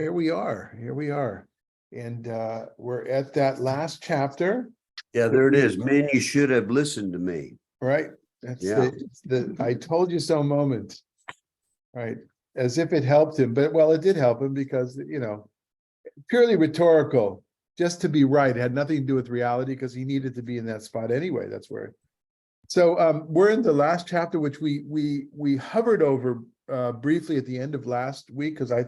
Here we are. And we're at that last chapter. Yeah, there it is. Man, you should have listened to me. Right? That's Yeah. the I told you so moment. Right. As if it helped him, but well, it did help him because, purely rhetorical, just to be right. It had nothing to do with reality because he needed to be in that spot anyway. That's where. So we're in the last chapter, which we hovered over briefly at the end of last week because I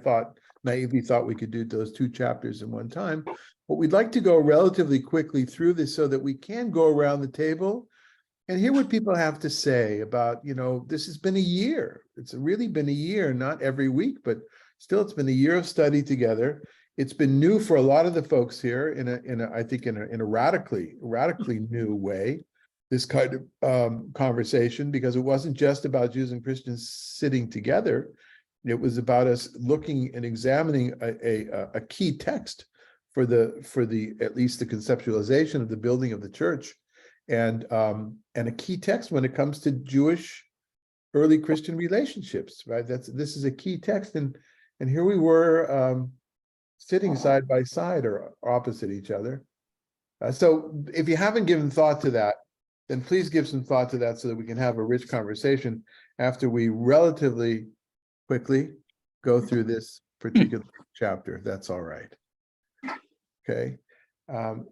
naively thought we could do those two chapters in one time. But we'd like to go relatively quickly through this so that we can go around the table and hear what people have to say about, this has been a year. It's really been a year, not every week, but still it's been a year of study together. It's been new for a lot of the folks here in a radically new way, this kind of conversation, because it wasn't just about Jews and Christians sitting together. It was about us looking and examining a key text for the at least the conceptualization of the building of the church, and a key text when it comes to Jewish early Christian relationships. Right, this is a key text, and here we were sitting side by side or opposite each other. So if you haven't given thought to that, then please give some thought to that so that we can have a rich conversation after we relatively quickly go through this particular chapter. That's all right. Okay.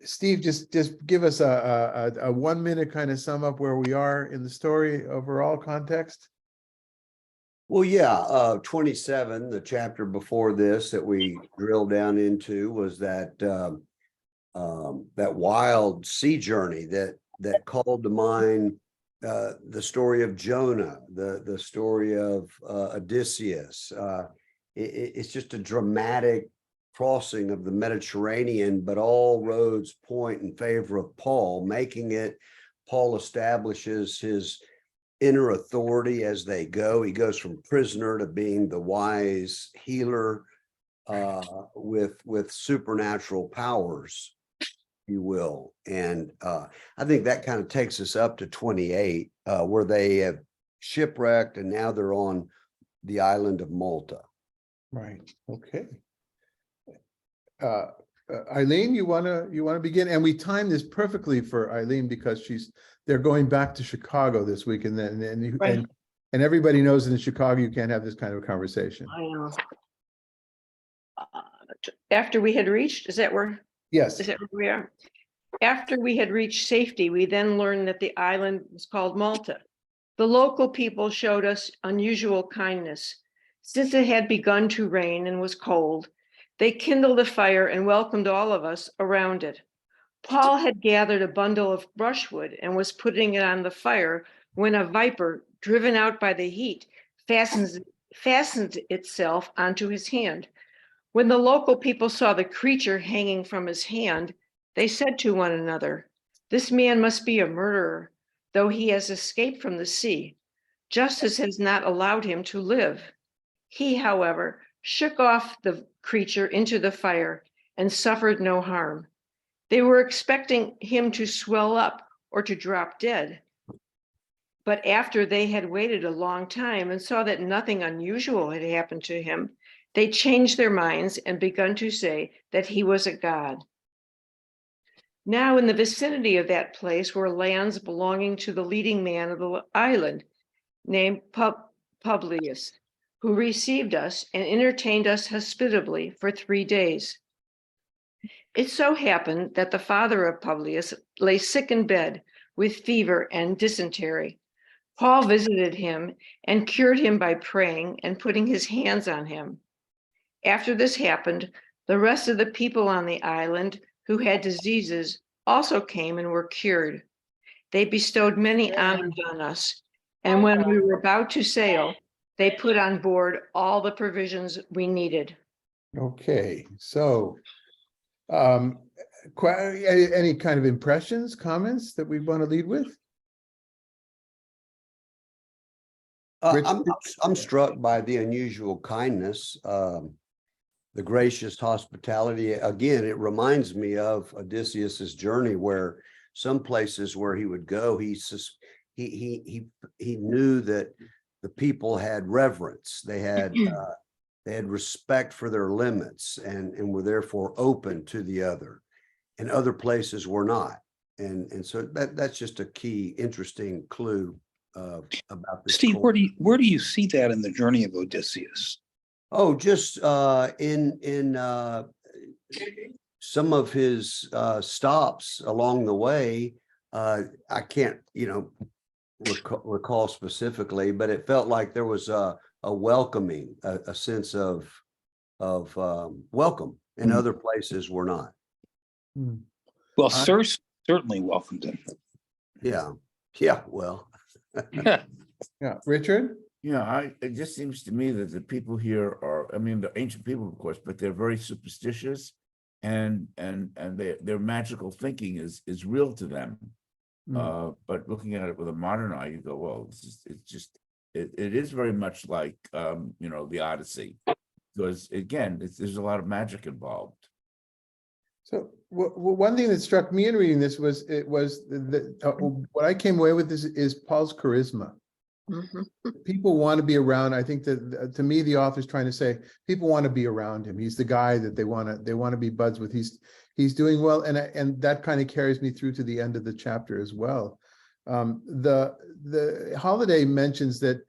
Steve, just give us a 1 minute kind of sum up where we are in the story overall context. Well, yeah, 27, the chapter before this that we drilled down into was that that wild sea journey that called to mind the story of Jonah, the story of Odysseus. It's just a dramatic crossing of the Mediterranean, but all roads point in favor of Paul, making it, Paul establishes his inner authority as they go. He goes from prisoner to being the wise healer with supernatural powers, you will. And I think that kind of takes us up to 28, where they have shipwrecked and now they're on the island of Malta. Right. Okay. Eileen, you wanna begin? And we timed this perfectly for Eileen because they're going back to Chicago this week, and Right. and everybody knows that in Chicago you can't have this kind of conversation. I know. After we had reached, is that where Yes. we are? After we had reached safety, we then learned that the island was called Malta. The local people showed us unusual kindness. Since it had begun to rain and was cold, they kindled a fire and welcomed all of us around it. Paul had gathered a bundle of brushwood and was putting it on the fire when a viper, driven out by the heat, fastened itself onto his hand. When the local people saw the creature hanging from his hand, they said to one another, "This man must be a murderer, though he has escaped from the sea. Justice has not allowed him to live." He, however, shook off the creature into the fire and suffered no harm. They were expecting him to swell up or to drop dead. But after they had waited a long time and saw that nothing unusual had happened to him, they changed their minds and begun to say that he was a god. Now in the vicinity of that place were lands belonging to the leading man of the island, named Publius, who received us and entertained us hospitably for 3 days. It so happened that the father of Publius lay sick in bed with fever and dysentery. Paul visited him and cured him by praying and putting his hands on him. After this happened, the rest of the people on the island who had diseases also came and were cured. They bestowed many honors on us, and when we were about to sail, they put on board all the provisions we needed. Okay. So, any kind of impressions, comments that we want to lead with? I'm struck by the unusual kindness, the gracious hospitality. Again, it reminds me of Odysseus's journey, where some places where he would go, he knew that the people had reverence. They They had respect for their limits and were therefore open to the other. And other places were not. And so that's just a key, interesting clue about this. Steve, culture. where do you see that in the journey of Odysseus? Oh, just in some of his stops along the way. I can't, recall specifically, but it felt like there was a welcoming, a sense of welcome. In other places were not. Well, Circe certainly welcomed him. Yeah. Well. Yeah, Richard? Yeah, it just seems to me that the people here are, I mean, the ancient people, of course, but they're very superstitious, and their magical thinking is real to them. But looking at it with a modern eye, you go, well, it is very much like the Odyssey, because again, there's a lot of magic involved. So one thing that struck me in reading this was what I came away with is Paul's charisma. People want to be around. I think that to me, the author's trying to say people want to be around him. He's the guy that they want to be buds with. He's doing well, and that kind of carries me through to the end of the chapter as well. The holiday mentions that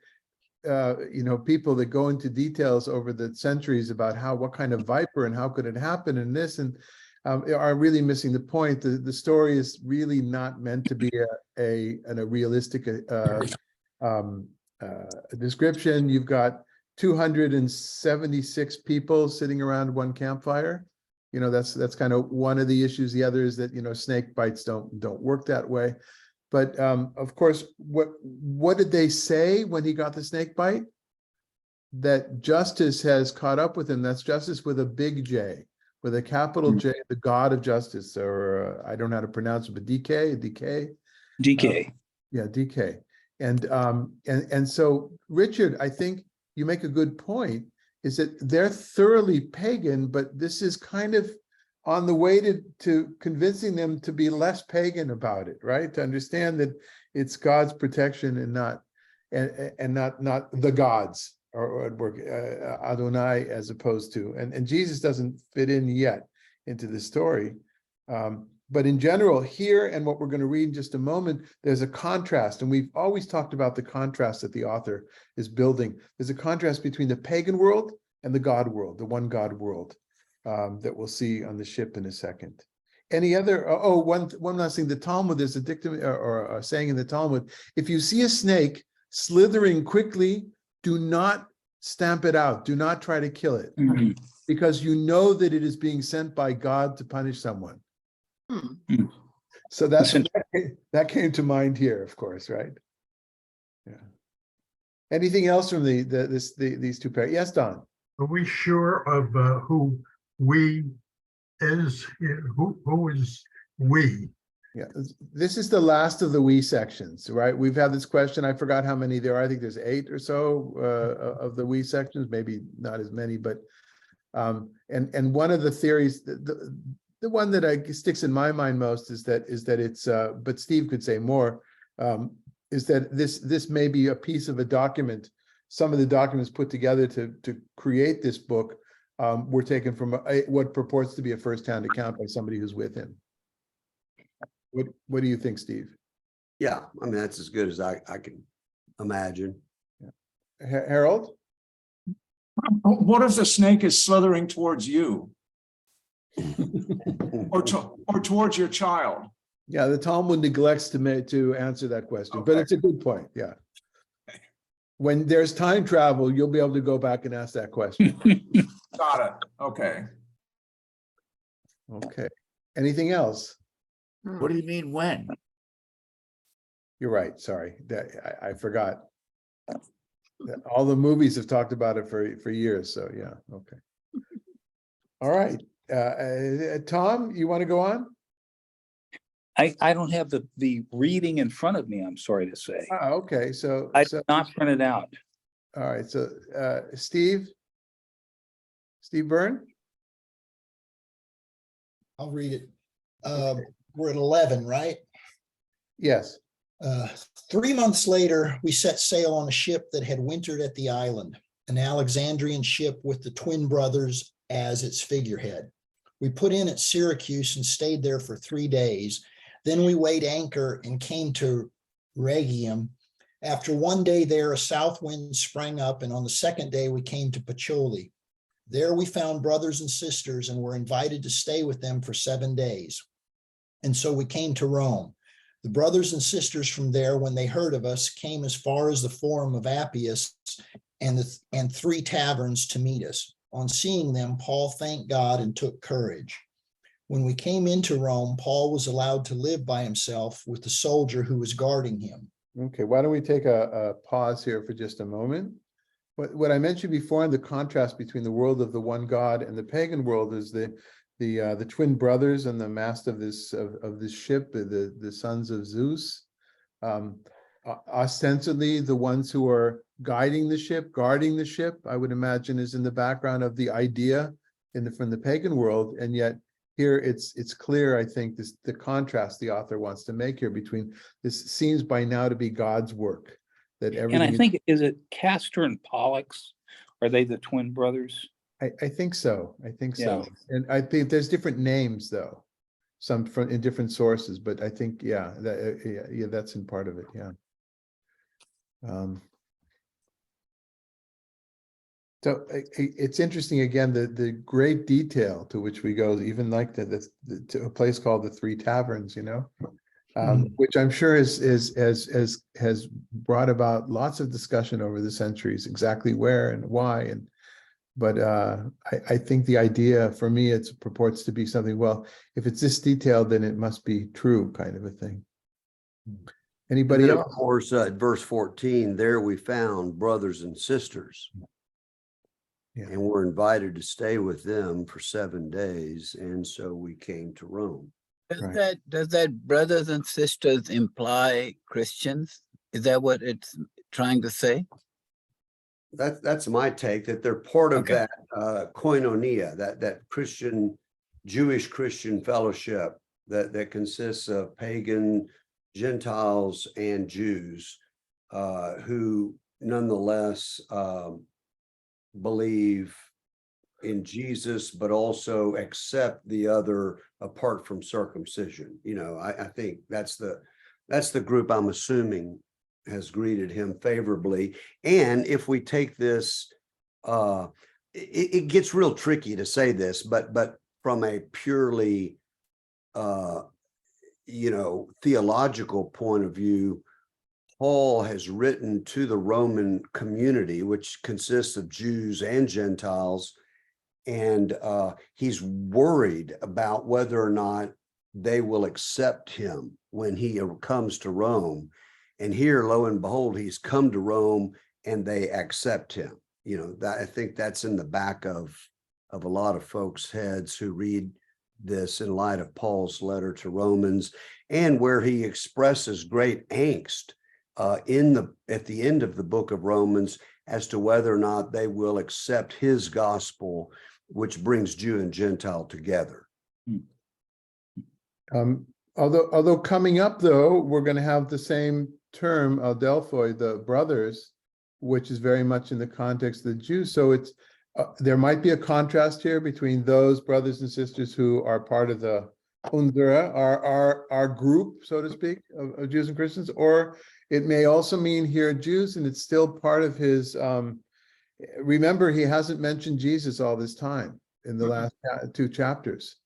people that go into details over the centuries about what kind of viper and how could it happen and this and are really missing the point. The story is really not meant to be a realistic description. You've got 276 people sitting around one campfire. That's kind of one of the issues. The other is that snake bites don't work that way. But of course, what did they say when he got the snake bite? That justice has caught up with him. That's justice with a big J, with a capital J, the God of justice, or I don't know how to pronounce it, but DK. Yeah, DK. And so, Richard, I think you make a good point, is that they're thoroughly pagan, but this is kind of on the way to convincing them to be less pagan about it, right? To understand that it's God's protection and not the gods or Adonai, as opposed to, and Jesus doesn't fit in yet into the story. But in general, here and what we're going to read in just a moment, there's a contrast. And we've always talked about the contrast that the author is building. There's a contrast between the pagan world and the God world, the one God world, that we'll see on the ship in a second. Any other, one last thing, the Talmud, there's a dictum or a saying in the Talmud: if you see a snake slithering quickly, do not stamp it out. Do not try to kill it, because you know that it is being sent by God to punish someone. So that came to mind here, of course, right? Yeah. Anything else from these two pairs? Yes, Don. Are we sure of who we is? Who is we? Yeah, this is the last of the we sections, right? We've had this question. I forgot how many there are. I think there's 8 or so of the we sections, maybe not as many, but and one of the theories, the one that sticks in my mind most is that it's but Steve could say more, is that this may be a piece of a document. Some of the documents put together to create this book were taken from what purports to be a firsthand account by somebody who's with him. What do you think, Steve? Yeah, I mean, that's as good as I can imagine. Yeah. Harold? What if the snake is slithering towards you? or towards your child? Yeah, the Talmud neglects to answer that question, but it's a good point. Yeah. When there's time travel, you'll be able to go back and ask that question. Got it. Okay. Okay. Anything else? What do you mean when? You're right. Sorry, I forgot. All the movies have talked about it for years. So yeah. Okay. All right. Tom, you want to go on? I don't have the reading in front of me, I'm sorry to say. Okay. So I did not print it out. All right. So Steve Byrne? I'll read it. We're at 11, right? Yes. 3 months later, we set sail on a ship that had wintered at the island. an Alexandrian ship with the twin brothers as its figurehead. We put in at Syracuse and stayed there for 3 days. Then we weighed anchor and came to Rhegium. After 1 day there, a south wind sprang up, and on the second day we came to Puteoli. There we found brothers and sisters and were invited to stay with them for 7 days. And so we came to Rome. The brothers and sisters from there, when they heard of us, came as far as the Forum of Appius and 3 taverns to meet us. On seeing them, Paul thanked God and took courage. When we came into Rome, Paul was allowed to live by himself with the soldier who was guarding him. Okay, why don't we take a pause here for just a moment? What I mentioned before, the contrast between the world of the one God and the pagan world is the twin brothers and the mast of this ship, the sons of Zeus. Ostensibly, the ones who are guiding the ship, guarding the ship, I would imagine, is in the background of the idea from the pagan world, and yet here it's clear, I think, the contrast the author wants to make here between this seems by now to be God's work. That everything. And I think, is it Castor and Pollux? Are they the twin brothers? I think so. I think so. Yeah. And I think there's different names though, some in different sources, but I think, yeah, that's in part of it. Yeah. So it's interesting again, the great detail to which we go, even like to a place called the 3 Taverns, which I'm sure has brought about lots of discussion over the centuries, exactly where and why. But I think the idea for me, it purports to be something, well, if it's this detailed, then it must be true, kind of a thing. Anybody else? Of course, at verse 14, there we found brothers and sisters. Yeah. And we're invited to stay with them for 7 days. And so we came to Rome. Does that brothers and sisters imply Christians? Is that what it's trying to say? That's my take, that they're part of Okay. that koinonia, that Christian, Jewish Christian fellowship that consists of pagan, Gentiles, and Jews who nonetheless believe in Jesus, but also accept the other apart from circumcision. I think that's the group I'm assuming has greeted him favorably. And if we take this, it gets real tricky to say this, but from a purely theological point of view, Paul has written to the Roman community, which consists of Jews and Gentiles, and he's worried about whether or not they will accept him when he comes to Rome. And here, lo and behold, he's come to Rome and they accept him. I think that's in the back of a lot of folks' heads who read this in light of Paul's letter to Romans, and where he expresses great angst at the end of the book of Romans as to whether or not they will accept his gospel, which brings Jew and Gentile together. Although coming up though, we're going to have the same term, Adelphoi, the brothers, which is very much in the context of the Jews. So it's there might be a contrast here between those brothers and sisters who are part of the Undura, our group, so to speak, of Jews and Christians, or it may also mean here Jews, and it's still part of his. Remember, he hasn't mentioned Jesus all this time in the last 2 chapters,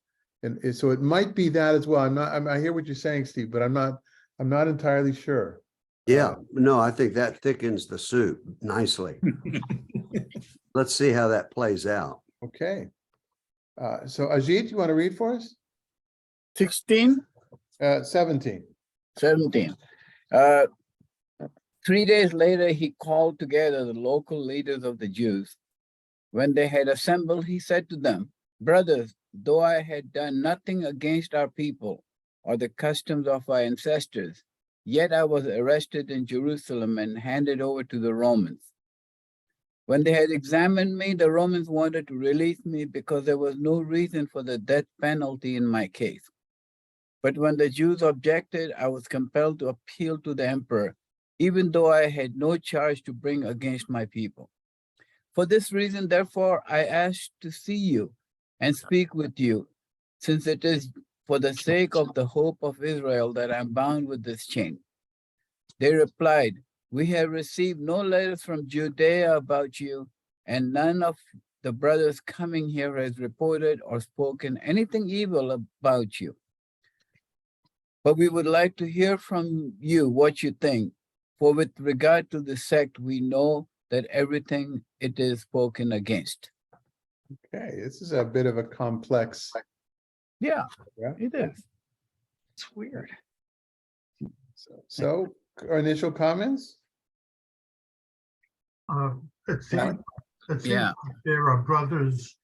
and so it might be that as well. I hear what you're saying, Steve, but I'm not entirely sure. Yeah, no, I think that thickens the soup nicely. Let's see how that plays out. Okay. So Ajit, you want to read for us? 16, 17. 17. 3 days later, he called together the local leaders of the Jews. When they had assembled, he said to them, "Brothers, though I had done nothing against our people or the customs of our ancestors, yet I was arrested in Jerusalem and handed over to the Romans. When they had examined me, the Romans wanted to release me because there was no reason for the death penalty in my case. But when the Jews objected, I was compelled to appeal to the emperor, even though I had no charge to bring against my people. For this reason, therefore, I ask to see you and speak with you, since it is for the sake of the hope of Israel that I am bound with this chain. They replied, we have received no letters from Judea about you, and none of the brothers coming here has reported or spoken anything evil about you. But we would like to hear from you what you think, for with regard to the sect, we know that everything it is spoken against. Okay, this is a bit of a complex. Yeah, Yeah. it is. It's weird. So initial comments? It seems, it seems Yeah. like there are brothers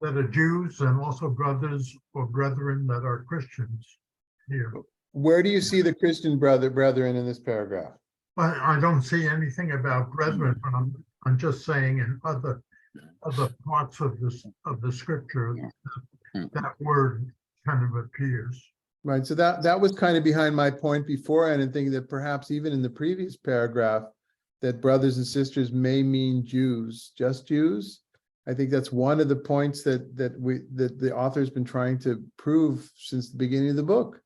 that are Jews and also brothers or brethren that are Christians here. Where do you see the Christian brethren in this paragraph? But I don't see anything about brethren, but I'm just saying in other parts of the scripture, that word kind of appears. Right, so that was kind of behind my point before, and thinking that perhaps even in the previous paragraph, that brothers and sisters may mean Jews, just Jews. I think that's one of the points that the author's been trying to prove since the beginning of the book.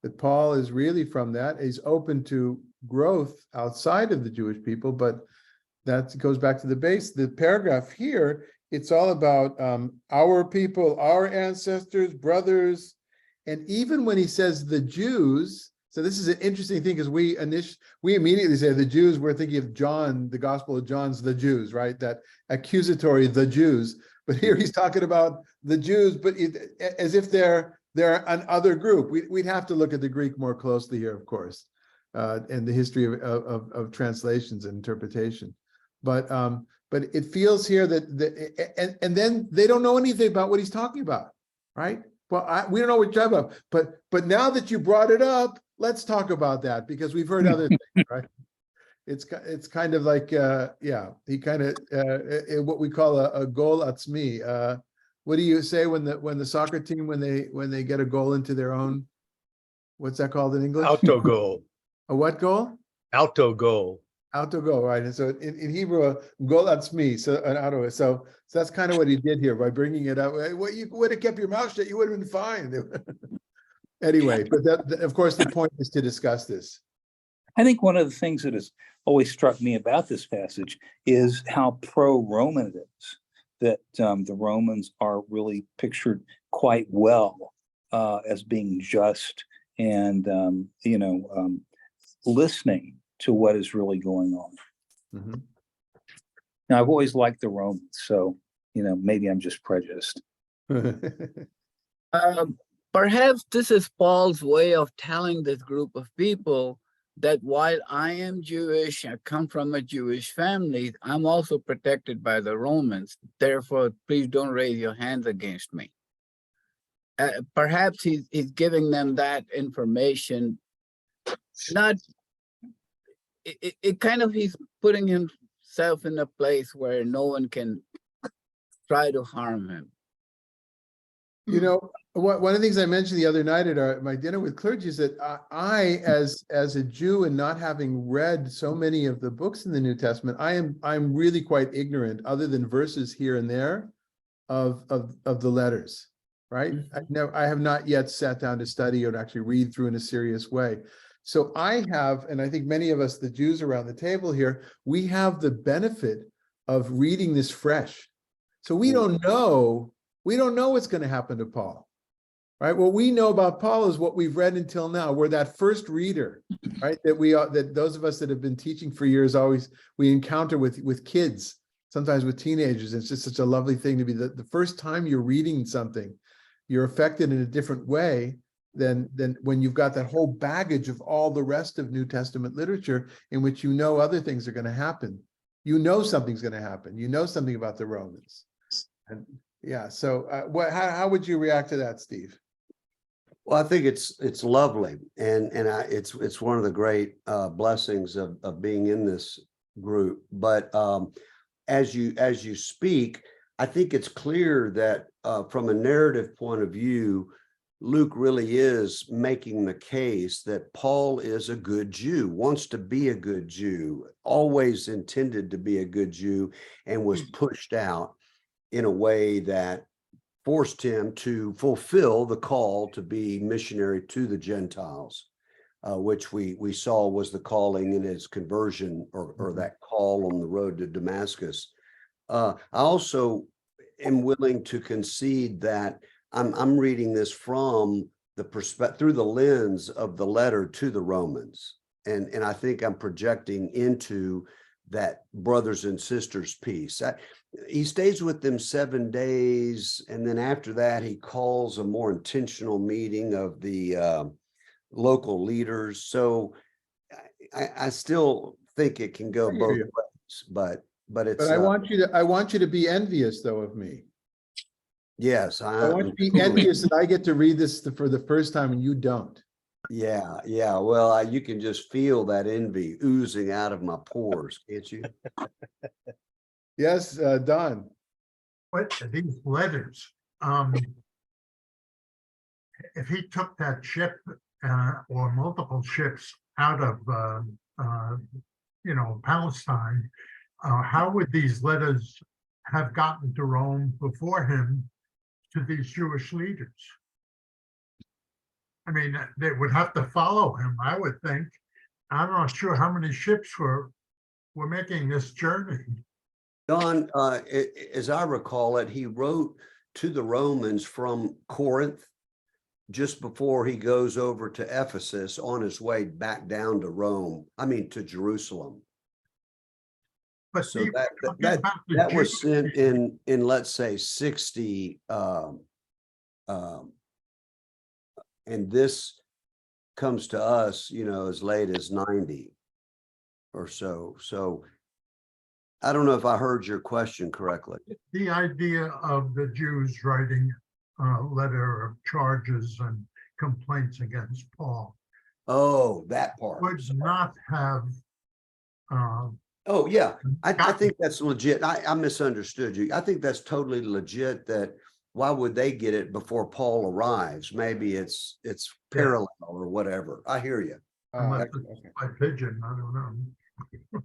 That Paul is really from that. He's open to growth outside of the Jewish people, but that goes back to the base. The paragraph here, it's all about our people, our ancestors, brothers, and even when he says the Jews. So this is an interesting thing because we immediately say the Jews. We're thinking of John, the Gospel of John's the Jews, right? That accusatory, the Jews. But here he's talking about the Jews, but as if they're an other group. We'd have to look at the Greek more closely here, of course, and the history of translations and interpretation. But it feels here that and then they don't know anything about what he's talking about, right? Well, we don't know what you're talking about, but now that you brought it up, let's talk about that because we've heard other things, right? It's kind of like he kind of what we call a goal atzmi. What do you say when the soccer team when they get a goal into their own? What's that called in English? Auto goal. A what goal? Auto goal. Auto goal, right? And so in Hebrew, goal atzmi, so an auto. So that's kind of what he did here by bringing it up. Well, you would have kept your mouth shut, you would have been fine. Anyway, but that, of course, the point is to discuss this. I think one of the things that has always struck me about this passage is how pro-Roman it is, that the Romans are really pictured quite well as being just and, listening to what is really going on. Mm-hmm. Now, I've always liked the Romans, so, maybe I'm just prejudiced. Perhaps this is Paul's way of telling this group of people that while I am Jewish, I come from a Jewish family, I'm also protected by the Romans. Therefore, please don't raise your hands against me. Perhaps he's giving them that information. He's putting himself in a place where no one can try to harm him. One of the things I mentioned the other night at my dinner with clergy is that I, as a Jew and not having read so many of the books in the New Testament, I'm really quite ignorant, other than verses here and there, of the letters. Right? I have not yet sat down to study or to actually read through in a serious way. So I have, and I think many of us, the Jews around the table here, we have the benefit of reading this fresh. So we don't know what's going to happen to Paul. Right. What we know about Paul is what we've read until now. We're that first reader, right? That those of us that have been teaching for years we encounter with kids, sometimes with teenagers. It's just such a lovely thing to be the first time you're reading something, you're affected in a different way than when you've got that whole baggage of all the rest of New Testament literature in which other things are going to happen. Something's going to happen. Something about the Romans. And yeah, so how would you react to that, Steve? Well, I think it's lovely, and it's one of the great blessings of being in this group. But as you speak, I think it's clear that from a narrative point of view, Luke really is making the case that Paul is a good Jew, wants to be a good Jew, always intended to be a good Jew, and was pushed out in a way that forced him to fulfill the call to be missionary to the Gentiles, which we saw was the calling in his conversion, or that call on the road to Damascus. I also am willing to concede that I'm reading this from the perspective, through the lens of the letter to the Romans. And I think I'm projecting into that brothers and sisters piece. He stays with them 7 days. And then after that, he calls a more intentional meeting of the local leaders. So I still think it can go both ways, but it's. But I want you to be envious though of me. Yes, I want you to be envious that I get to read this for the first time and you don't. Yeah. Well, you can just feel that envy oozing out of my pores, can't you? Yes, Don. But these letters, if he took that ship or multiple ships out of, Palestine, how would these letters have gotten to Rome before him to these Jewish leaders? I mean, they would have to follow him, I would think. I'm not sure how many ships were making this journey. Don, as I recall it, he wrote to the Romans from Corinth just before he goes over to Ephesus on his way back down to Rome, to Jerusalem. But So see, that was sent in let's say 60, and this comes to us, as late as 90 or so. So I don't know if I heard your question correctly. the idea of the Jews writing a letter of charges and complaints against Paul Oh, that part. would not have. Oh, yeah. I think that's legit. I misunderstood you. I think that's totally legit, that why would they get it before Paul arrives? Maybe it's parallel or whatever. I hear you. Unless it's by pigeon, I don't know.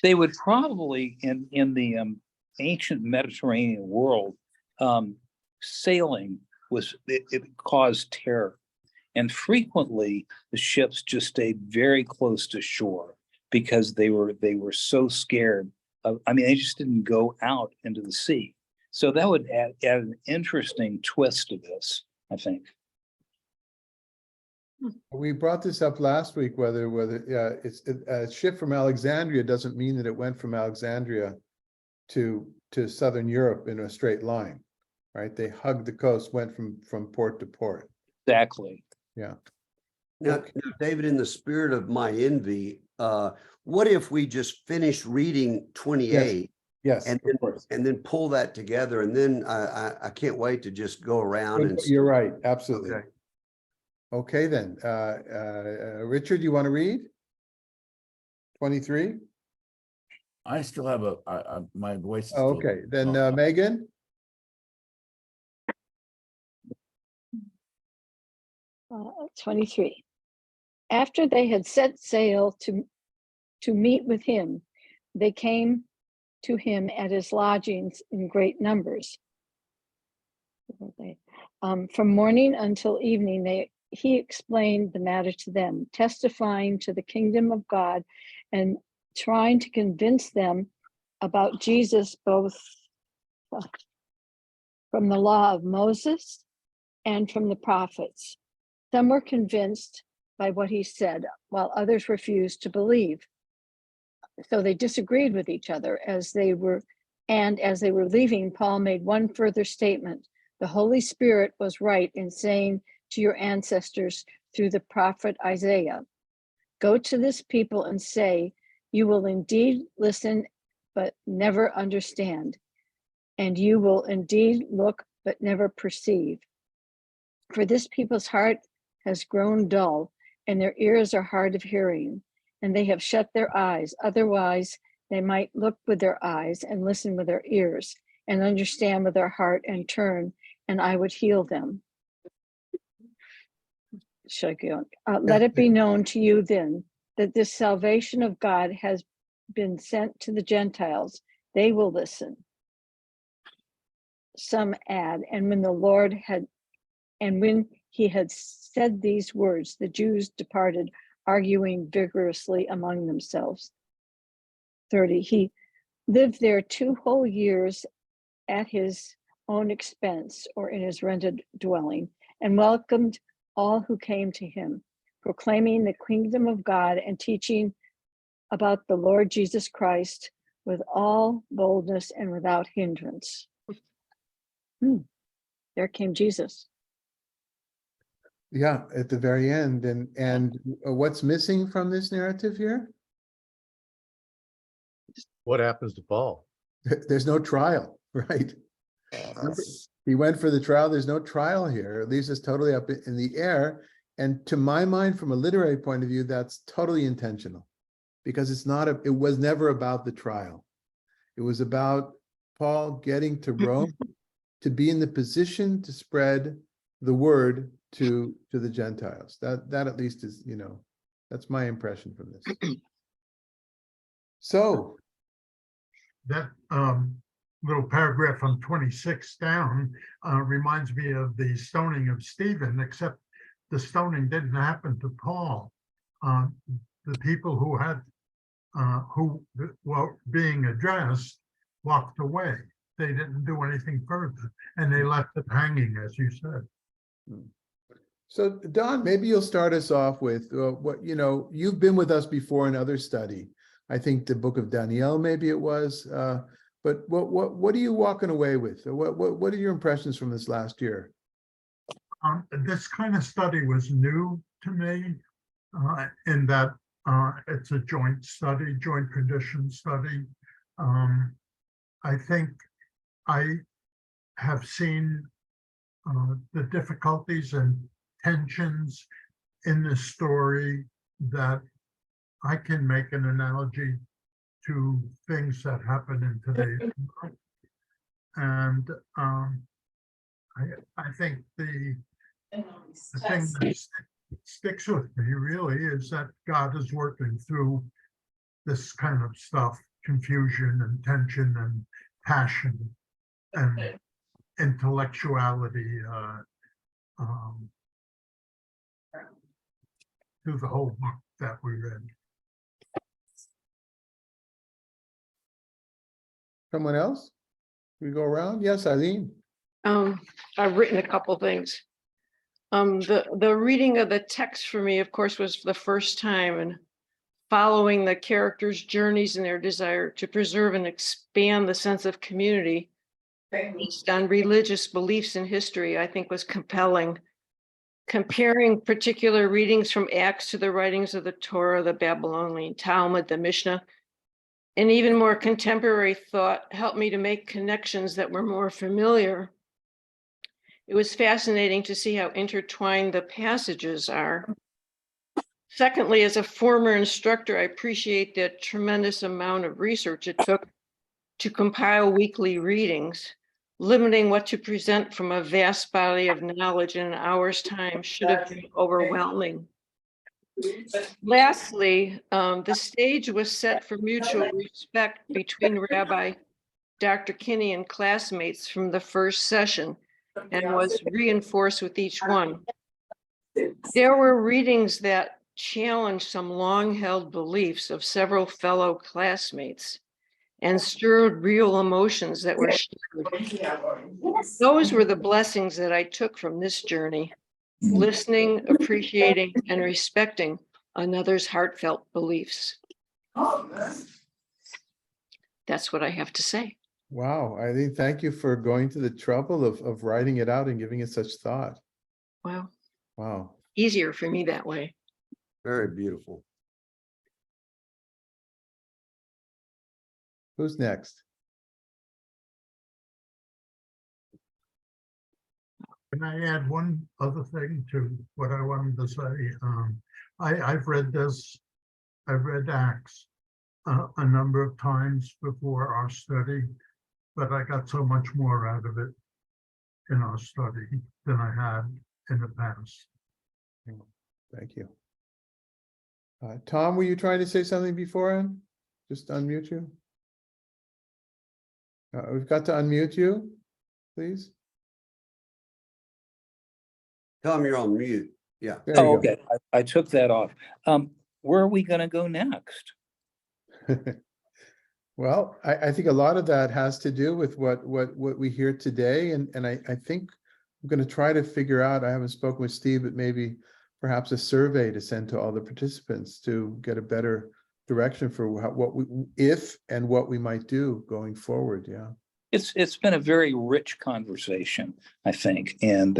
They would probably in the ancient Mediterranean world, sailing it caused terror, and frequently the ships just stayed very close to shore because they were so scared of, they just didn't go out into the sea. So that would add an interesting twist to this, I think. We brought this up last week, whether it's a ship from Alexandria doesn't mean that it went from Alexandria to Southern Europe in a straight line, right? They hugged the coast, went from port to port. Exactly. Yeah. Now, David, in the spirit of my envy, what if we just finish reading 28? Yes, and then pull that together, and then I can't wait to just go around and. You're right, absolutely. Okay. Okay, then, Richard, you want to read? 23? I still have my voice. Is Oh, still- okay, then Megan? Uh, 23. After they had set sail to meet with him, they came to him at his lodgings in great numbers. From morning until evening, he explained the matter to them, testifying to the kingdom of God and trying to convince them about Jesus, both from the law of Moses and from the prophets. Some were convinced by what he said, while others refused to believe. So they disagreed with each other as they were leaving. Paul made one further statement. The Holy Spirit was right in saying to your ancestors through the prophet Isaiah, go to this people and say, you will indeed listen, but never understand. And you will indeed look, but never perceive. For this people's heart has grown dull, and their ears are hard of hearing, and they have shut their eyes. Otherwise, they might look with their eyes and listen with their ears and understand with their heart and turn, and I would heal them. should I go on? Let it be known to you then that this salvation of God has been sent to the Gentiles. They will listen. Some add, and when he had said these words, the Jews departed, arguing vigorously among themselves. 30, he lived there 2 whole years at his own expense or in his rented dwelling, and welcomed all who came to him, proclaiming the kingdom of God and teaching about the Lord Jesus Christ with all boldness and without hindrance. There came Jesus. Yeah, at the very end. And what's missing from this narrative here? What happens to Paul? There's no trial, right? He went for the trial. There's no trial here. It leaves us totally up in the air. And to my mind, from a literary point of view, that's totally intentional, because it was never about the trial. It was about Paul getting to Rome to be in the position to spread the word to the Gentiles. That at least is, that's my impression from this. So That little paragraph from 26 down reminds me of the stoning of Stephen, except the stoning didn't happen to Paul. The people who were being addressed walked away. They didn't do anything further, and they left it hanging, as you said. So Don, maybe you'll start us off with what, you've been with us before in other study. I think the book of Daniel, maybe it was, but what are you walking away with? What are your impressions from this last year? This kind of study was new to me in that it's a joint study, joint tradition study. I think I have seen the difficulties and tensions in this story that I can make an analogy to things that happen in today's world. And I think the thing that sticks with me really is that God is working through this kind of stuff, confusion and tension and passion and intellectuality through the whole book that we read. Someone else? We go around? Yes, Eileen. I've written a couple things. The reading of the text for me, of course, was the first time, and following the characters' journeys and their desire to preserve and expand the sense of community based on religious beliefs and history, I think was compelling. Comparing particular readings from Acts to the writings of the Torah, the Babylonian Talmud, the Mishnah, and even more contemporary thought helped me to make connections that were more familiar. It was fascinating to see how intertwined the passages are. Secondly, as a former instructor, I appreciate the tremendous amount of research it took to compile weekly readings. Limiting what to present from a vast body of knowledge in an hour's time should have been overwhelming. Lastly, the stage was set for mutual respect between Rabbi Dr. Kinney and classmates from the first session, and was reinforced with each one. There were readings that challenged some long-held beliefs of several fellow classmates and stirred real emotions that were shared. Those were the blessings that I took from this journey: listening, appreciating, and respecting another's heartfelt beliefs. That's what I have to say. Wow, Eileen, thank you for going to the trouble of writing it out and giving it such thought. Wow. Wow. Easier for me that way. Very beautiful. Who's next? Can I add one other thing to what I wanted to say? I've read this, I've read Acts a number of times before our study, but I got so much more out of it in our study than I had in the past. Thank you. Tom, were you trying to say something beforehand? Just unmute you. We've got to unmute you, please. Tom, you're on mute. Yeah. There you Oh, go. okay, I took that off. Where are we gonna go next? Well, I think a lot of that has to do with what we hear today, and I think I'm going to try to figure out. I haven't spoken with Steve, but maybe perhaps a survey to send to all the participants to get a better direction for what we might do going forward. Yeah. It's been a very rich conversation, I think, and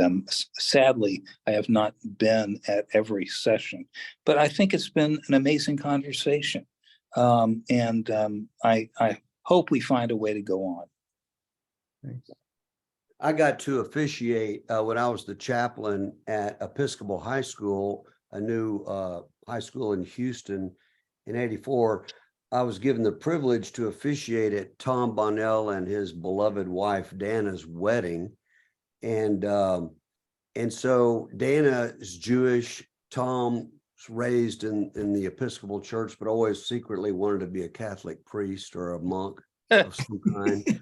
sadly, I have not been at every session, but I think it's been an amazing conversation. I hope we find a way to go on. Thanks. I got to officiate when I was the chaplain at Episcopal High School, a new high school in Houston in '84. I was given the privilege to officiate at Tom Bonnell and his beloved wife Dana's wedding. And so Dana is Jewish. Tom raised in the Episcopal Church, but always secretly wanted to be a Catholic priest or a monk of some kind.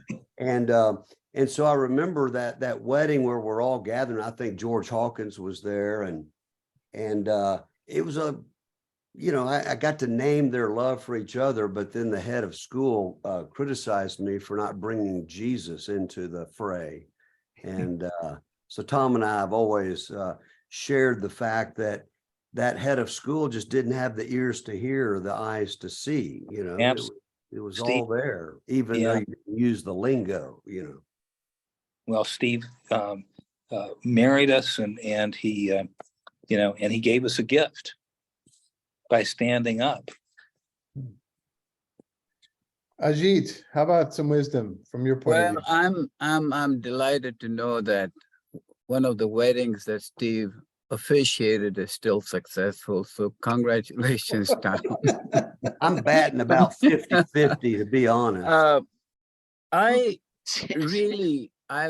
And so I remember that wedding where we're all gathering. I think George Hawkins was there, and it was I got to name their love for each other, but then the head of school criticized me for not bringing Jesus into the fray. And so Tom and I have always shared the fact that head of school just didn't have the ears to hear, the eyes to see, it was Steve, all there, even though you didn't use the lingo, Well, Steve married us, and he, and he gave us a gift by standing up. Ajit, how about some wisdom from your point of Well, view? I'm delighted to know that one of the weddings that Steve officiated is still successful. So congratulations, Tom. I'm batting about 50-50, to be honest. I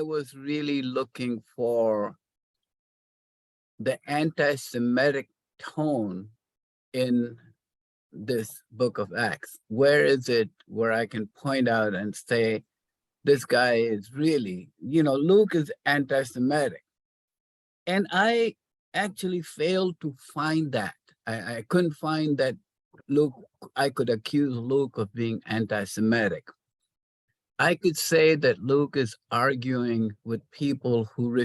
was really looking for the anti-Semitic tone in this book of Acts. Where is it where I can point out and say, this guy is really, Luke is anti-Semitic. And I actually failed to find that. I couldn't find that I could accuse Luke of being anti-Semitic. I could say that Luke is arguing with people who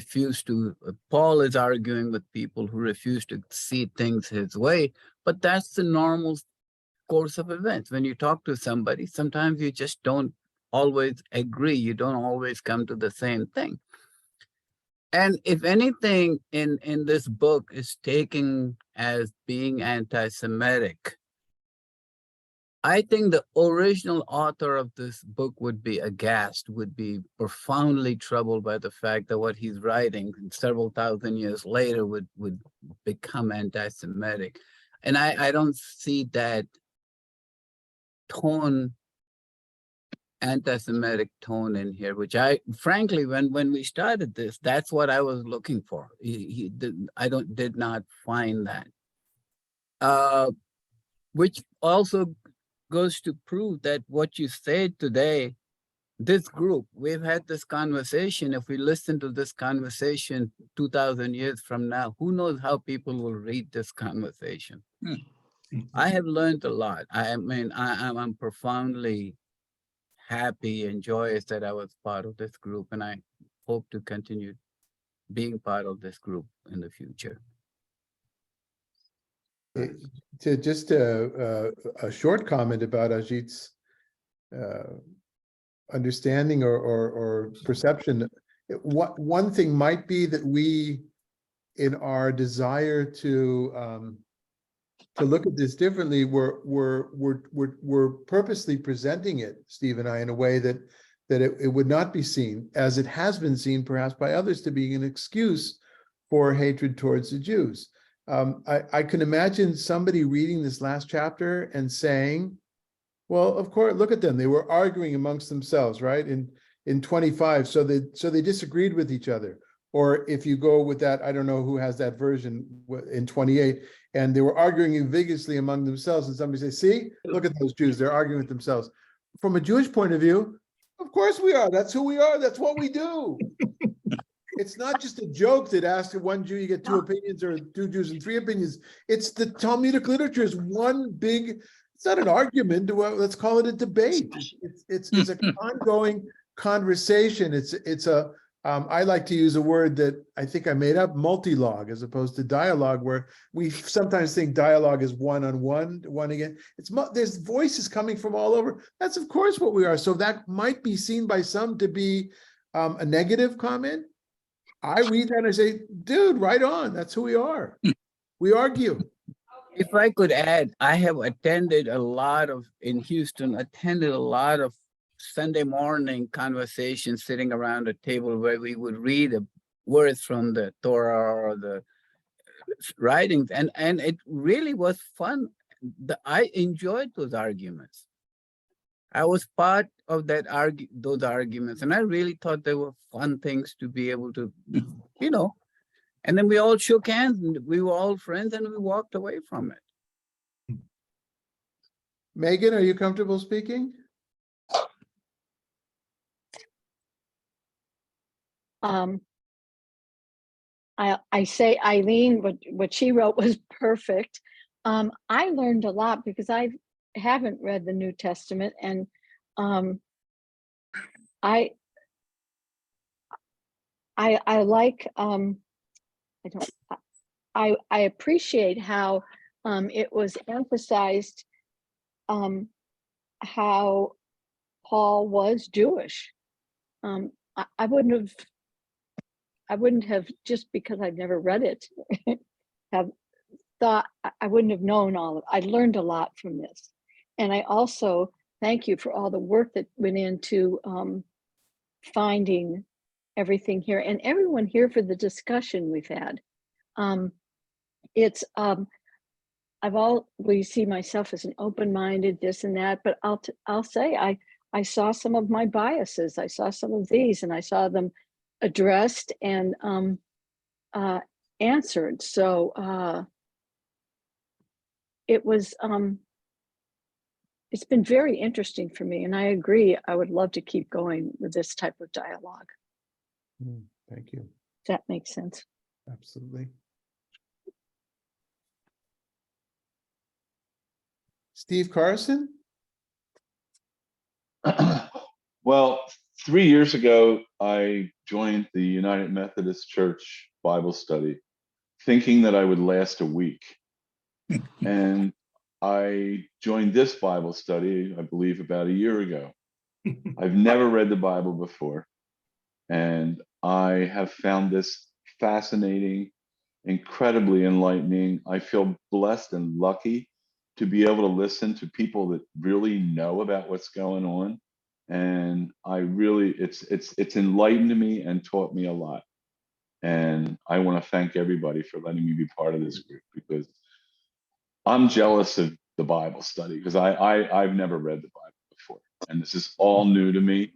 Paul is arguing with people who refuse to see things his way, but that's the normal course of events. When you talk to somebody, sometimes you just don't always agree. You don't always come to the same thing. And if anything in this book is taken as being anti-Semitic, I think the original author of this book would be aghast, would be profoundly troubled by the fact that what he's writing several thousand years later would become anti-Semitic. And I don't see that tone, anti-Semitic tone in here, which frankly, when we started this, that's what I was looking for. I did not find that. Which also goes to prove that what you said today, this group, we've had this conversation. If we listen to this conversation 2,000 years from now, who knows how people will read this conversation? I have learned a lot. I'm profoundly happy and joyous that I was part of this group, and I hope to continue being part of this group in the future. To just a short comment about Ajit's understanding or perception. One thing might be that we, in our desire to look at this differently, we're purposely presenting it, Steve and I, in a way that it would not be seen, as it has been seen perhaps by others, to be an excuse for hatred towards the Jews. I can imagine somebody reading this last chapter and saying, well, of course, look at them. They were arguing amongst themselves, right? In 25, so they disagreed with each other. Or if you go with that, I don't know who has that version in 28, and they were arguing vigorously among themselves, and somebody say, see, look at those Jews, they're arguing with themselves. From a Jewish point of view, of course we are. That's who we are. That's what we do. It's not just a joke that asks one Jew, you get two opinions, or two Jews and three opinions. It's the Talmudic literature is one big, it's not an argument. Well, let's call it a debate. It's an ongoing conversation. It's a, I like to use a word that I think I made up, multi-log, as opposed to dialogue, where we sometimes think dialogue is one-on-one, one again. There's voices coming from all over. That's of course what we are. So that might be seen by some to be a negative comment. I read that and I say, dude, right on. That's who we are. We argue. If I could add, I have attended in Houston, attended a lot of Sunday morning conversations sitting around a table where we would read words from the Torah or the writings. And it really was fun. I enjoyed those arguments. I was part of those arguments, and I really thought they were fun things to be able to, and then we all shook hands and we were all friends and we walked away from it. Megan, are you comfortable speaking? I say Eileen, what she wrote was perfect. I learned a lot because I haven't read the New Testament, and I like I appreciate how it was emphasized how Paul was Jewish. I wouldn't have, just because I've never read it, have thought, I wouldn't have known all of it. I learned a lot from this. And I also thank you for all the work that went into finding everything here, and everyone here for the discussion we've had. I've always see myself as an open-minded, this and that, but I'll say I saw some of my biases. I saw some of these, and I saw them addressed and answered. So it was it's been very interesting for me, and I agree. I would love to keep going with this type of dialogue. Thank you. Does that make sense? Absolutely. Steve Carson? Well, 3 years ago, I joined the United Methodist Church Bible study, thinking that I would last a week. And I joined this Bible study, I believe, about a year ago. I've never read the Bible before, and I have found this fascinating, incredibly enlightening. I feel blessed and lucky to be able to listen to people that really know about what's going on. And I really, it's enlightened me and taught me a lot. And I want to thank everybody for letting me be part of this group, because I'm jealous of the Bible study, because I've never read the Bible before, and this is all new to me.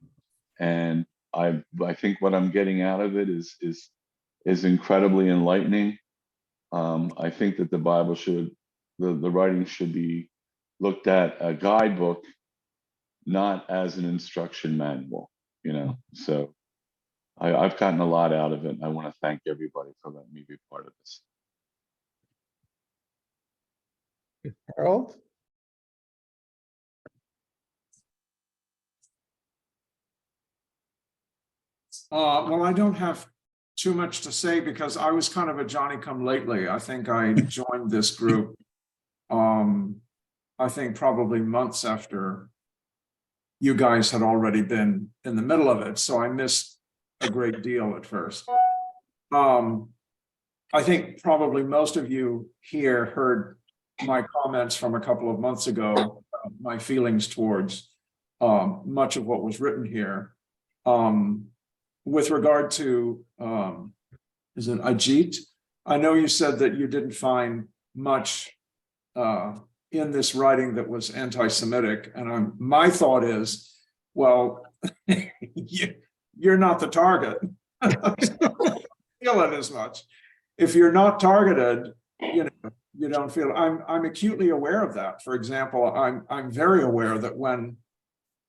And I think what I'm getting out of it is incredibly enlightening. I think that the Bible the writing should be looked at a guidebook, not as an instruction manual, So I've gotten a lot out of it. And I want to thank everybody for letting me be part of this. Harold? Well, I don't have too much to say because I was kind of a Johnny-come-lately. I think I joined this group, I think probably months after you guys had already been in the middle of it. So I missed a great deal at first. I think probably most of you here heard my comments from a couple of months ago, my feelings towards much of what was written here. With regard to, is it Ajit? I know you said that you didn't find much in this writing that was anti-Semitic, and my thought is, well, you're not the target. Feel it as much. If you're not targeted, you don't feel, I'm acutely aware of that. For example, I'm very aware that when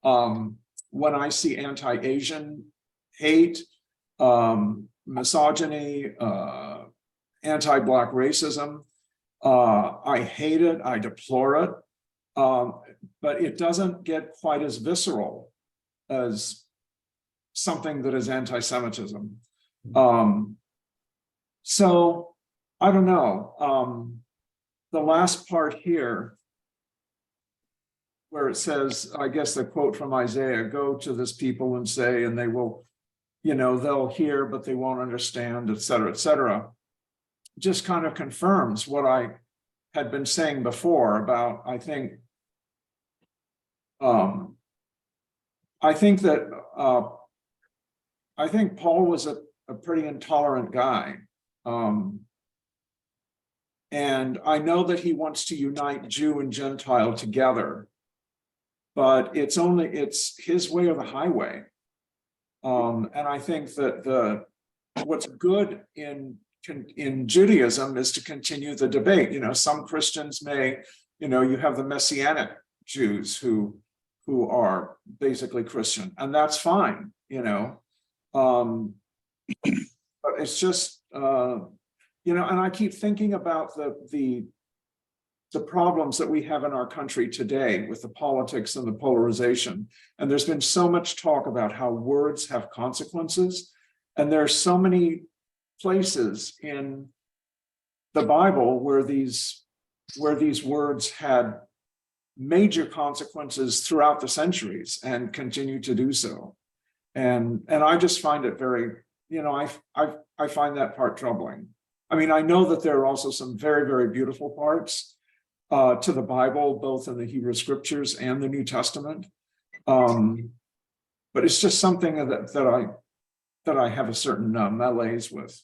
I see anti-Asian hate, misogyny, anti-Black racism, I hate it, I deplore it, but it doesn't get quite as visceral as something that is anti-Semitism. So I don't know. The last part here, where it says, I guess the quote from Isaiah, go to this people and say, and they will, they'll hear, but they won't understand, et cetera, just kind of confirms what I had been saying before about, I think Paul was a pretty intolerant guy. And I know that he wants to unite Jew and Gentile together, but it's his way or the highway. And I think that what's good in Judaism is to continue the debate. Some Christians may, you have the Messianic Jews who are basically Christian, and that's fine, but it's just, and I keep thinking about the problems that we have in our country today with the politics and the polarization. And there's been so much talk about how words have consequences. And there's so many places in the Bible where these words had major consequences throughout the centuries and continue to do so. And I just find it very, I find that part troubling. I mean, I know that there are also some very, very beautiful parts to the Bible, both in the Hebrew scriptures and the New Testament. But it's just something that I have a certain malaise with.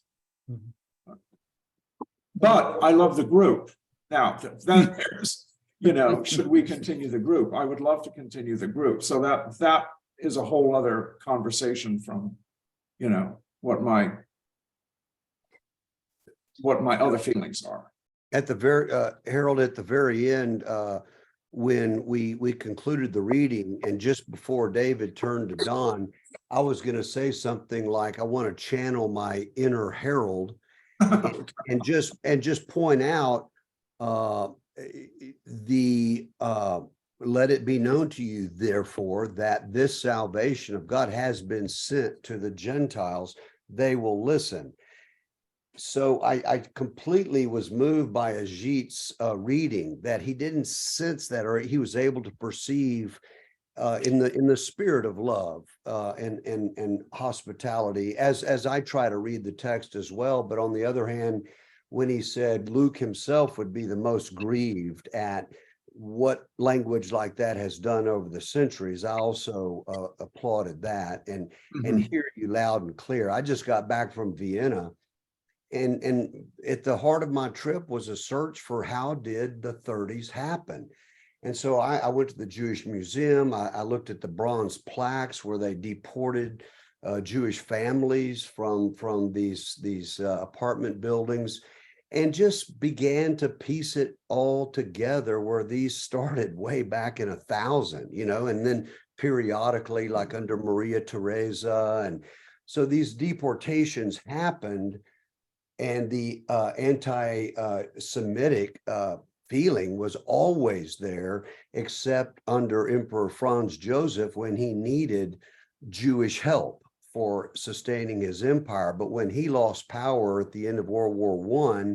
But I love the group. Now, then there's, should we continue the group? I would love to continue the group. So that is a whole other conversation from, what my other feelings are. At the very, Harold, at the very end, when we concluded the reading and just before David turned to Don, I was going to say something like, I want to channel my inner Harold and just point out let it be known to you, therefore, that this salvation of God has been sent to the Gentiles. They will listen. So I completely was moved by Ajit's reading, that he didn't sense that, or he was able to perceive in the spirit of love and hospitality, as I try to read the text as well. But on the other hand, when he said Luke himself would be the most grieved at what language like that has done over the centuries, I also applauded that and hear you loud and clear. I just got back from Vienna, and at the heart of my trip was a search for how did the 30s happen. And so I went to the Jewish Museum. I looked at the bronze plaques where they deported Jewish families from these apartment buildings, and just began to piece it all together, where these started way back in 1000, and then periodically, like under Maria Theresa. And so these deportations happened, and the anti-Semitic feeling was always there, except under Emperor Franz Joseph when he needed Jewish help for sustaining his empire. But when he lost power at the end of World War I,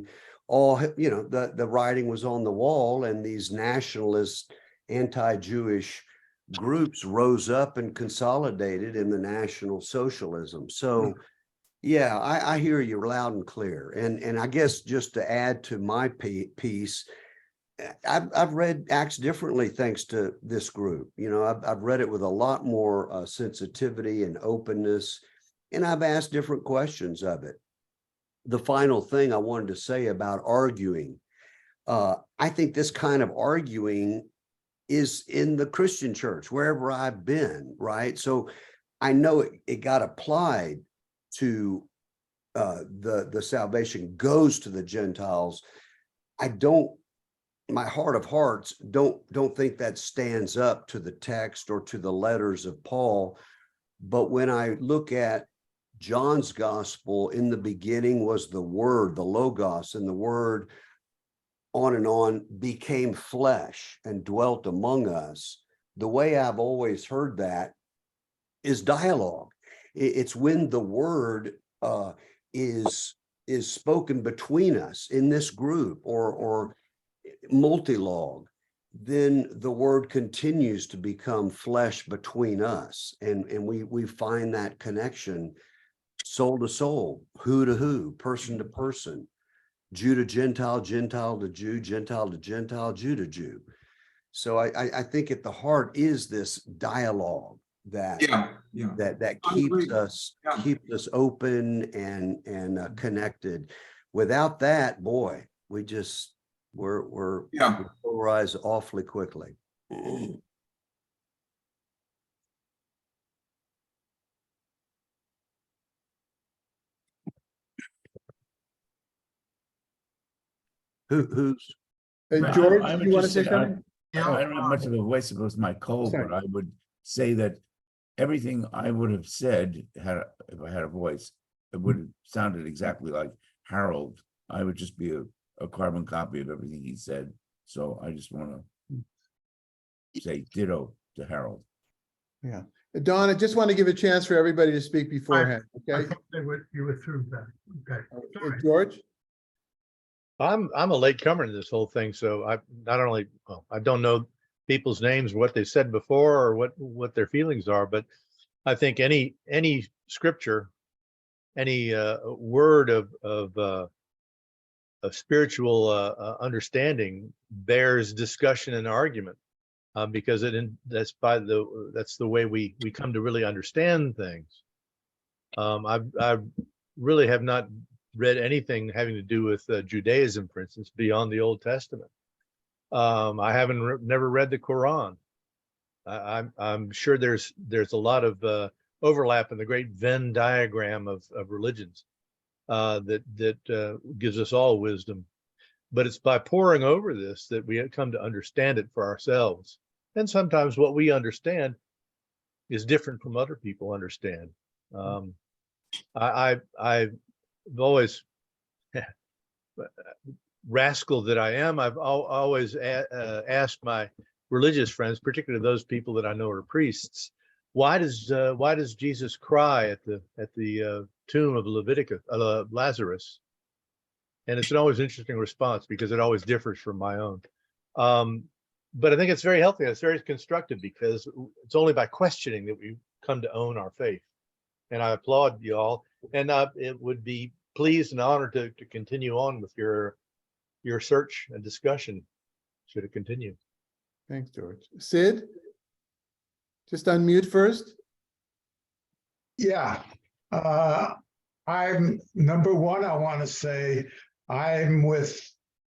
the writing was on the wall, and these nationalist anti-Jewish groups rose up and consolidated in the National Socialism. So yeah, I hear you loud and clear. And I guess just to add to my piece, I've read Acts differently thanks to this group. I've read it with a lot more sensitivity and openness, and I've asked different questions of it. The final thing I wanted to say about arguing, I think this kind of arguing is in the Christian church, wherever I've been, right? So I know it got applied to the salvation goes to the Gentiles. I don't, my heart of hearts, don't think that stands up to the text or to the letters of Paul. But when I look at John's gospel, in the beginning was the word, the logos, and the word on and on became flesh and dwelt among us. The way I've always heard that is dialogue. It's when the word is spoken between us in this group or multilog, then the word continues to become flesh between us, and we find that connection, soul to soul, who to who, person to person, Jew to Gentile, Gentile to Jew, Gentile to Gentile, Jew to Jew. So I think at the heart is this dialogue that Yeah. that I keeps agree. us Yeah. open and connected. Without that, boy, we're we polarize awfully quickly. Who's George, I do would you want to just say say, something? Yeah, I don't have much of a voice because my cold, Sorry. but I would say that everything I would have said if I had a voice, it would have sounded exactly like Harold. I would just be a carbon copy of everything he said. So I just want to say ditto to Harold. Yeah. Don, I just want to give a chance for everybody to speak beforehand, I okay? thought you were through that. Okay. Sorry. George? I'm a late comer to this whole thing, so I not only, well, I don't know people's names, what they said before, or what their feelings are, but I think any scripture, any word of spiritual understanding bears discussion and argument, because that's the way we come to really understand things. I really have not read anything having to do with Judaism, for instance, beyond the Old Testament. I haven't never read the Quran. I'm sure there's a lot of overlap in the great Venn diagram of religions that gives us all wisdom. But it's by poring over this that we come to understand it for ourselves. And sometimes what we understand is different from other people understand. I've always, rascal that I am, I've always asked my religious friends, particularly those people that I know are priests, why does Jesus cry at the tomb of Lazarus? And it's an always interesting response because it always differs from my own. But I think it's very healthy. It's very constructive because it's only by questioning that we come to own our faith. And I applaud you all. And it would be pleased and honored to continue on with your search and discussion, should it continue. Thanks, George. Sid? Just unmute first. Yeah. I'm number one, I want to say I'm with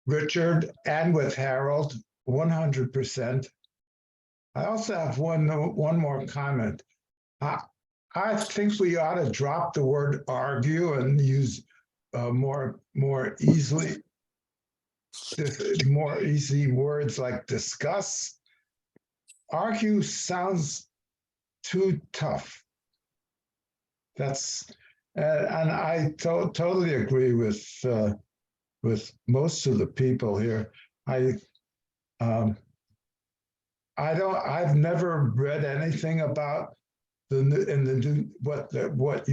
Richard and with Harold 100%. I also have one more comment. I think we ought to drop the word argue and use more easy words like discuss. Argue sounds too tough. That's and I totally agree with most of the people here. I've never read anything about what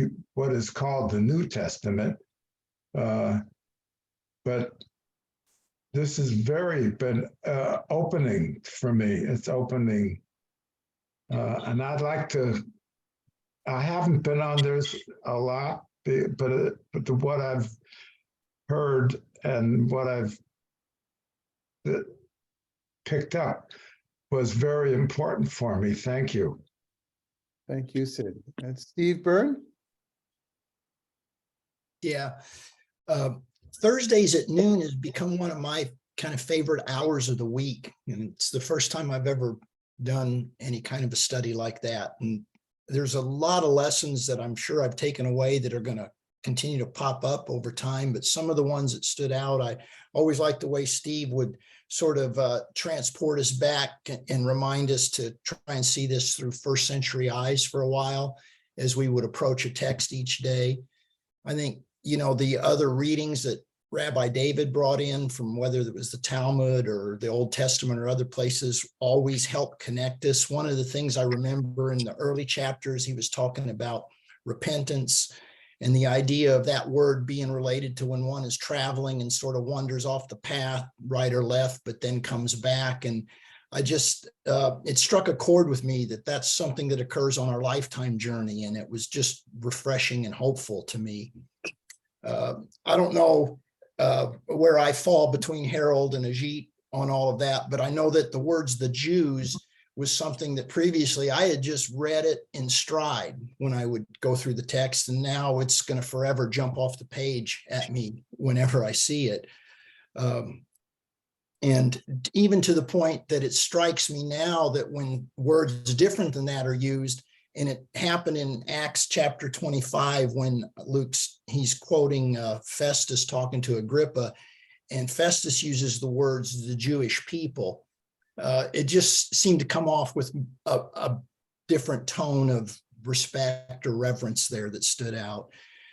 is called the New Testament, but this has been opening for me. It's opening, and I'd like to. I haven't been on this a lot, but what I've heard and what I've picked up was very important for me. Thank you. Thank you, Sid. And Steve Byrne? Yeah. Thursdays at noon has become one of my kind of favorite hours of the week. And it's the first time I've ever done any kind of a study like that. And there's a lot of lessons that I'm sure I've taken away that are going to continue to pop up over time, but some of the ones that stood out, I always liked the way Steve would sort of transport us back and remind us to try and see this through first century eyes for a while as we would approach a text each day. I think, the other readings that Rabbi David brought in from whether it was the Talmud or the Old Testament or other places always helped connect us. One of the things I remember in the early chapters, he was talking about repentance and the idea of that word being related to when one is traveling and sort of wanders off the path, right or left, but then comes back. And I just, it struck a chord with me that that's something that occurs on our lifetime journey. And it was just refreshing and hopeful to me. I don't know where I fall between Harold and Ajit on all of that, but I know that the words "the Jews" was something that previously I had just read it in stride when I would go through the text, and now it's going to forever jump off the page at me whenever I see it. And even to the point that it strikes me now that when words different than that are used, and it happened in Acts chapter 25 when he's quoting Festus talking to Agrippa, and Festus uses the words "the Jewish people." It just seemed to come off with a different tone of respect or reverence there that stood out.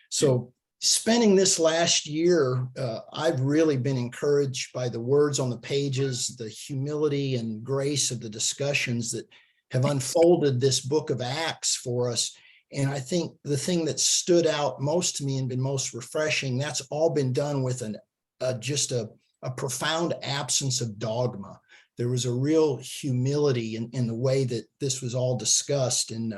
So spending this last year, I've really been encouraged by the words on the pages, the humility and grace of the discussions that have unfolded this book of Acts for us. And I think the thing that stood out most to me and been most refreshing, that's all been done with just a profound absence of dogma. There was a real humility in the way that this was all discussed. And,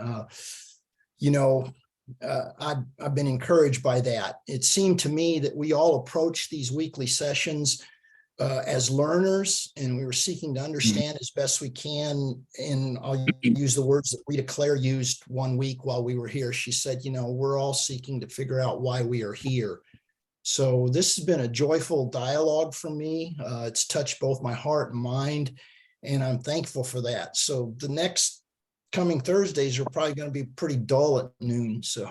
I've been encouraged by that. It seemed to me that we all approach these weekly sessions as learners, and we were seeking to understand as best we can. And I'll use the words that Rita Claire used one week while we were here. She said, we're all seeking to figure out why we are here. So this has been a joyful dialogue for me. It's touched both my heart and mind, and I'm thankful for that. So the next coming Thursdays are probably going to be pretty dull at noon. So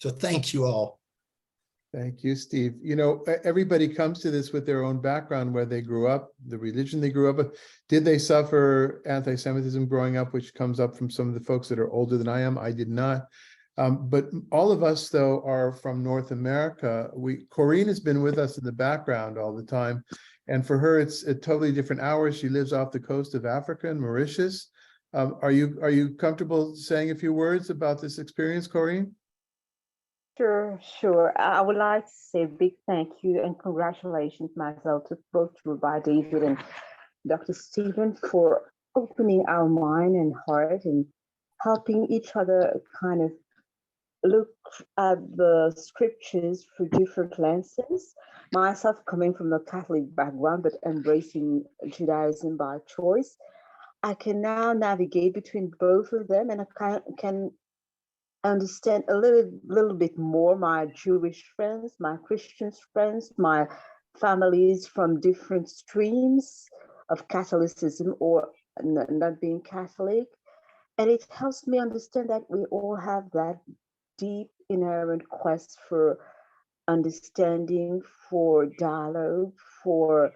thank you all. Thank you, Steve. Everybody comes to this with their own background, where they grew up, the religion they grew up with. Did they suffer anti-Semitism growing up, which comes up from some of the folks that are older than I am? I did not. But all of us, though, are from North America. Corinne has been with us in the background all the time. And for her, it's a totally different hours. She lives off the coast of Africa in Mauritius. Are you comfortable saying a few words about this experience, Corinne? Sure. I would like to say a big thank you and congratulations myself to both Rabbi David and Dr. Stephen for opening our mind and heart and helping each other kind of look at the scriptures through different lenses. Myself coming from a Catholic background, but embracing Judaism by choice, I can now navigate between both of them, and I can understand a little bit more my Jewish friends, my Christian friends, my families from different streams of Catholicism or not being Catholic. And it helps me understand that we all have that deep inherent quest for understanding, for dialogue, for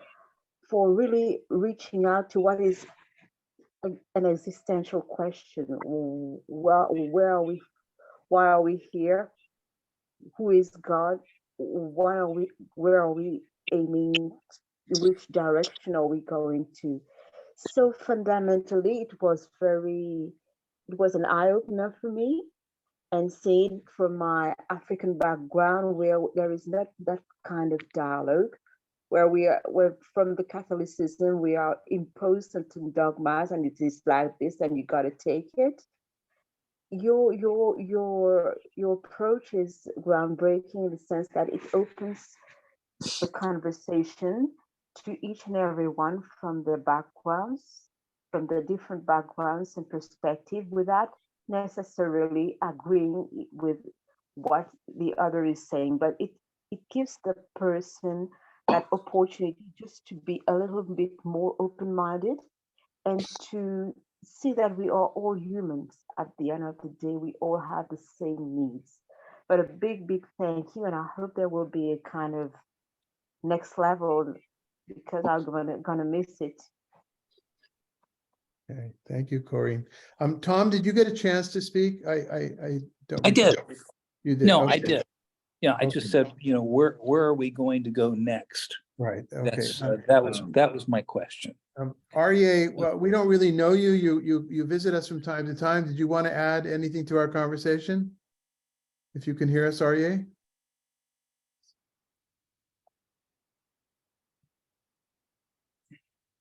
really reaching out to what is an existential question. Where are we? Why are we here? Who is God? Where are we aiming? Which direction are we going to? So fundamentally, it was an eye-opener for me. And seeing from my African background, where there is not that kind of dialogue, where from the Catholicism, we are imposed certain dogmas, and it is like this, and you got to take it. Your approach is groundbreaking in the sense that it opens the conversation to each and every one from their backgrounds, from the different backgrounds and perspective, without necessarily agreeing with what the other is saying, but it gives the person that opportunity just to be a little bit more open-minded and to see that we are all humans. At the end of the day, we all have the same needs. But a big thank you, and I hope there will be a kind of next level because I'm gonna miss it. Okay, thank you, Corinne. Tom, did you get a chance to speak? I don't. I did. recall. You did? No, I Okay. did. Yeah, I just said, where are we going to go next? Right, okay. That's, that was my question. Aryeh, well, we don't really know you. You visit us from time to time. Did you want to add anything to our conversation? If you can hear us, Aryeh?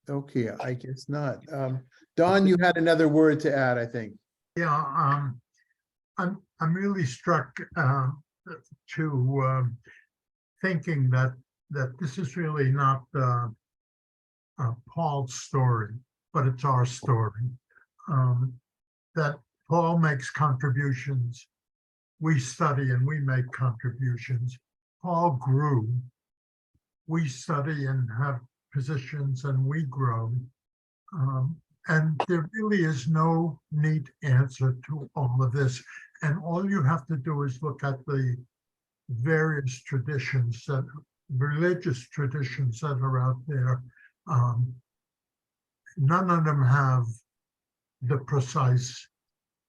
Okay, I guess not. Don, you had another word to add, I think. Yeah, I'm really struck to thinking that this is really not Paul's story, but it's our story. That Paul makes contributions, we study and we make contributions. Paul grew, we study and have positions and we grow. And there really is no neat answer to all of this. And all you have to do is look at the various traditions, that religious traditions that are out there. None of them have the precise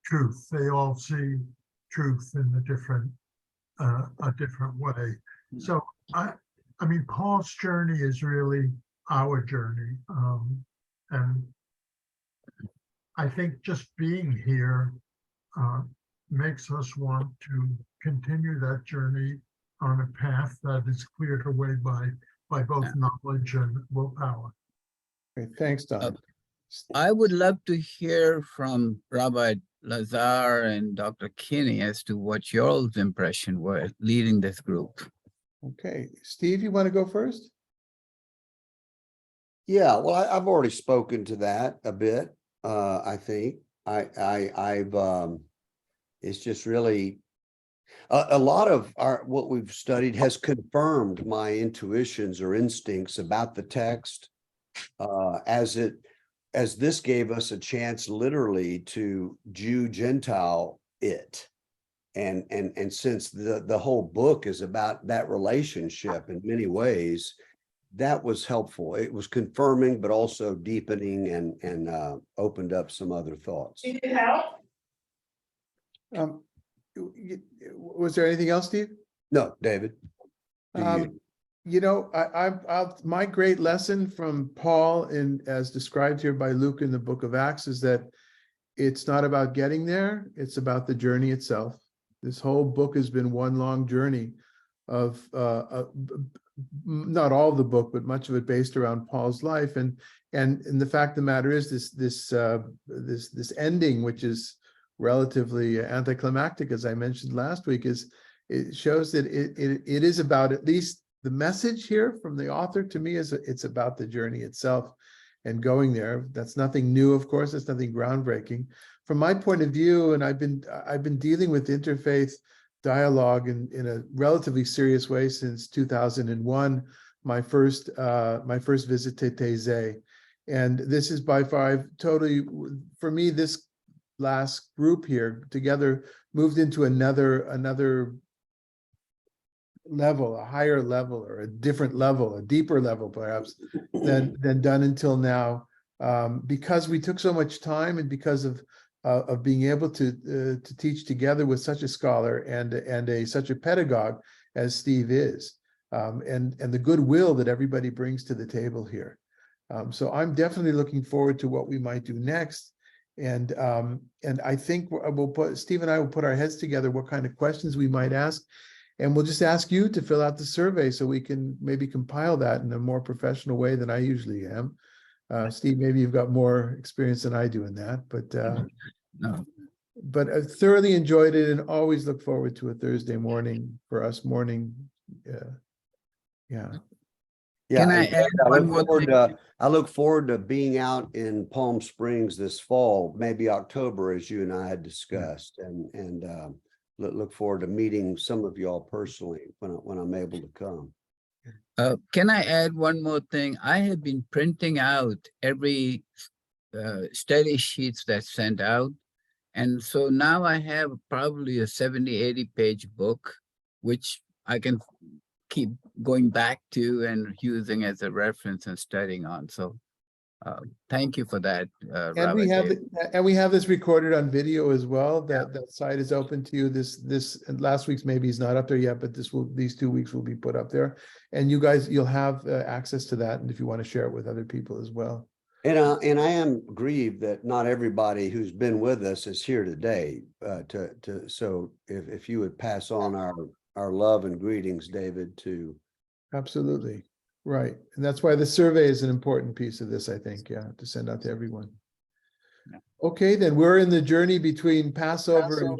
truth. They all see truth in a different way. So I mean, Paul's journey is really our journey. And I think just being here makes us want to continue that journey on a path that is cleared away by both knowledge and willpower. Okay, thanks, Don. I would love to hear from Rabbi Lazar and Dr. Kinney as to what your all's impression were leading this group. Okay, Steve, you want to go first? Yeah, well, I've already spoken to that a bit. I think I've it's just really a lot of what we've studied has confirmed my intuitions or instincts about the text, as this gave us a chance literally to Jew Gentile it. And since the whole book is about that relationship in many ways, that was helpful. It was confirming, but also deepening and opened up some other thoughts. Was there anything else, Steve? No, David. My great lesson from Paul as described here by Luke in the book of Acts is that it's not about getting there, it's about the journey itself. This whole book has been one long journey of not all of the book, but much of it based around Paul's life. And the fact of the matter is this ending, which is relatively anticlimactic, as I mentioned last week, it shows that it is about, at least the message here from the author to me is it's about the journey itself and going there. That's nothing new, of course, it's nothing groundbreaking. From my point of view, and I've been dealing with interfaith dialogue in a relatively serious way since 2001, my first visit to Taizé. And this is by far, for me, this last group here together moved into another level, a higher level, or a different level, a deeper level perhaps than done until now, because we took so much time and because of being able to teach together with such a scholar and such a pedagogue as Steve is, and the goodwill that everybody brings to the table here. So I'm definitely looking forward to what we might do next. And I think Steve and I will put our heads together what kind of questions we might ask. And we'll just ask you to fill out the survey so we can maybe compile that in a more professional way than I usually am. Steve, maybe you've got more experience than I do in that, but I thoroughly enjoyed it and always look forward to a Thursday morning for us morning. Yeah. Can I add one more thing? I look forward to being out in Palm Springs this fall, maybe October, as you and I had discussed, and look forward to meeting some of y'all personally when I'm able to come. Can I add one more thing? I have been printing out every study sheets that's sent out, And so now I have probably a 70, 80 page book, which I can keep going back to and using as a reference and studying on. So thank you for that, And we Rabbi have, David. and we have this recorded on video as well. That site is open to you. And last week's maybe is not up there yet, but these 2 weeks will be put up there. And you guys, you'll have access to that. And if you want to share it with other people as well. And I am grieved that not everybody who's been with us is here today. So if you would pass on our love and greetings, David, to. Absolutely. Right. And that's why the survey is an important piece of this, I think, to send out to everyone. Okay, then we're in the journey between Passover and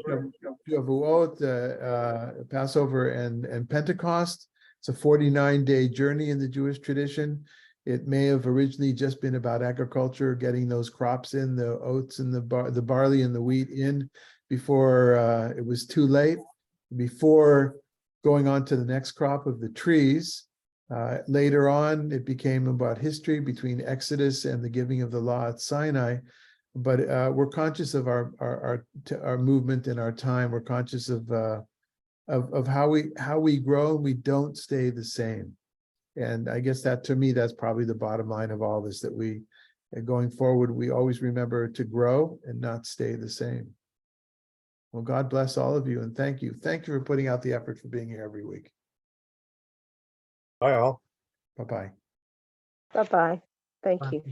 Shavuot, Passover and Pentecost. It's a 49-day journey in the Jewish tradition. It may have originally just been about agriculture, getting those crops in, the oats and the barley and the wheat in before it was too late, before going on to the next crop of the trees. Later on, it became about history between Exodus and the giving of the law at Sinai. But we're conscious of our movement in our time. We're conscious of how we grow. We don't stay the same. And I guess that, to me, that's probably the bottom line of all this, that we, going forward, we always remember to grow and not stay the same. Well, God bless all of you, and thank you. Thank you for putting out the effort for being here every week. Bye all. Bye-bye. Bye-bye. Thank Bye. you.